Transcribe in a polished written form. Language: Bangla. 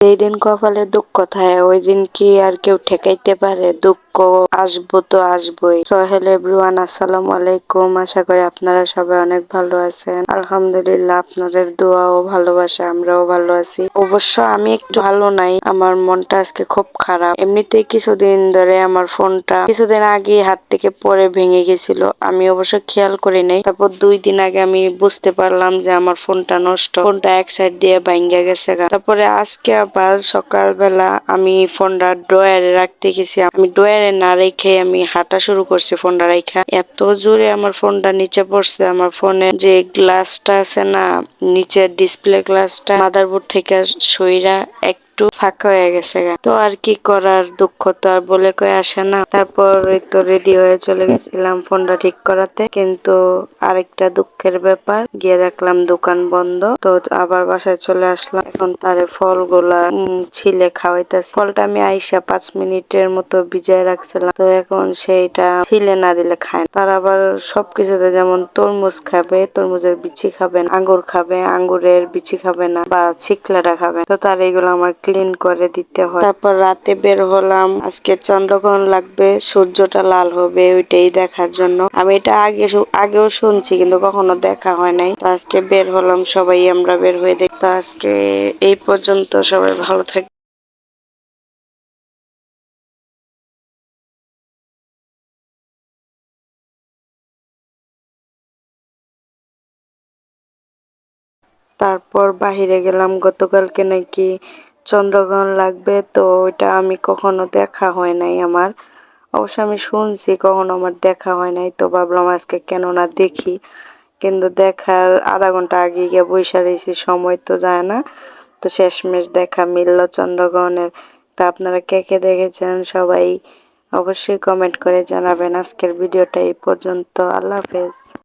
যেই দিন কপালে দুঃখ থাকে ওই দিন কি আর কেউ ঠেকাইতে পারে? দুঃখ আসবো তো আসবোই। সো হ্যালো এভরিওয়ান, আসসালামু আলাইকুম। আশা করি আপনারা সবাই অনেক ভালো আছেন। আলহামদুলিল্লাহ, আপনাদের দোয়া ও ভালোবাসা আমরাও ভালো আছি। অবশ্য আমি একটু ভালো নাই, আমার মনটা আজকে খুব খারাপ। এমনিতেই কিছুদিন ধরে আমার ফোনটা কিছুদিন আগে হাত থেকে পড়ে ভেঙে গেছিল। আমি অবশ্য খেয়াল করি নাই। তারপর 2 দিন আগে আমি বুঝতে পারলাম যে আমার ফোনটা নষ্ট, ফোনটা এক সাইড দিয়ে ভাঙ্গা গেছে। তারপরে আজকে আবার সকালবেলা আমি ফোনটা ড্রয়ারে রাখতে গেছি। আমি ড্রয়ারে না রেখে আমি হাঁটা শুরু করছি ফোনটা রাখা। এত জোরে আমার ফোনটা নিচে পড়ছে। আমার ফোনের যে গ্লাসটা আছে না, নিচের ডিসপ্লে গ্লাসটা মাদারবোর্ড থেকে সইরা একটু ফাঁকা হয়ে গেছে। তো আর কি করার, দুঃখ তো আর বলে কয়ে আসে না। তারপর তো রেডি হয়ে চলে গেছিলাম ফোনটা ঠিক করাতে, কিন্তু আরেকটা দুঃখের ব্যাপার, গিয়ে দেখলাম দোকান বন্ধ। তো আবার বাসায় চলে আসলাম। এখন তারে ফলগুলা ছিলে খাওয়াইতেছে। ফলটা আমি আইসা 5 মিনিটের মতো ভিজায় রাখছিলাম, তো এখন সেইটা ছিলে না দিলে খায় না। তার আবার সবকিছুতে, যেমন তরমুজ খাবে, তরমুজের বিচি খাবেন, আঙ্গুর খাবে, আঙ্গুরের বিচি খাবে না, বা ছিকলাটা খাবে। তো তার এগুলো আমার ক্লিন করে দিতে হয়। তারপর রাতে বের হলাম, আজকে চন্দ্রগ্রহণ লাগবে, সূর্যটা লাল হবে ওইটাই দেখার জন্য। আমি এটা আগেও শুনছি, কিন্তু কখনো দেখা হয় নাই। তো আজকে বের হলাম, সবাই আমরা বের হয়ে দেখতে। আজকে এই পর্যন্ত, সবাই ভালো থাকবে। তারপর বাহিরে গেলাম, গতকালকে নাকি চন্দ্রগ্রহণ লাগবে, তো ওইটা আমি কখনো দেখা হয় নাই আমার। অবশ্য আমি শুনছি, কখনো আমার দেখা হয় নাই। তো ভাবলাম আজকে কেন না দেখি, কিন্তু দেখার আধা ঘন্টা আগে গিয়ে বইসা রয়েছি, সময় তো যায় না। তো শেষমেশ দেখা মিলল চন্দ্রগ্রহণের। তা আপনারা কে কে দেখেছেন সবাই অবশ্যই কমেন্ট করে জানাবেন। আজকের ভিডিওটা এই পর্যন্ত। আল্লাহ হাফেজ।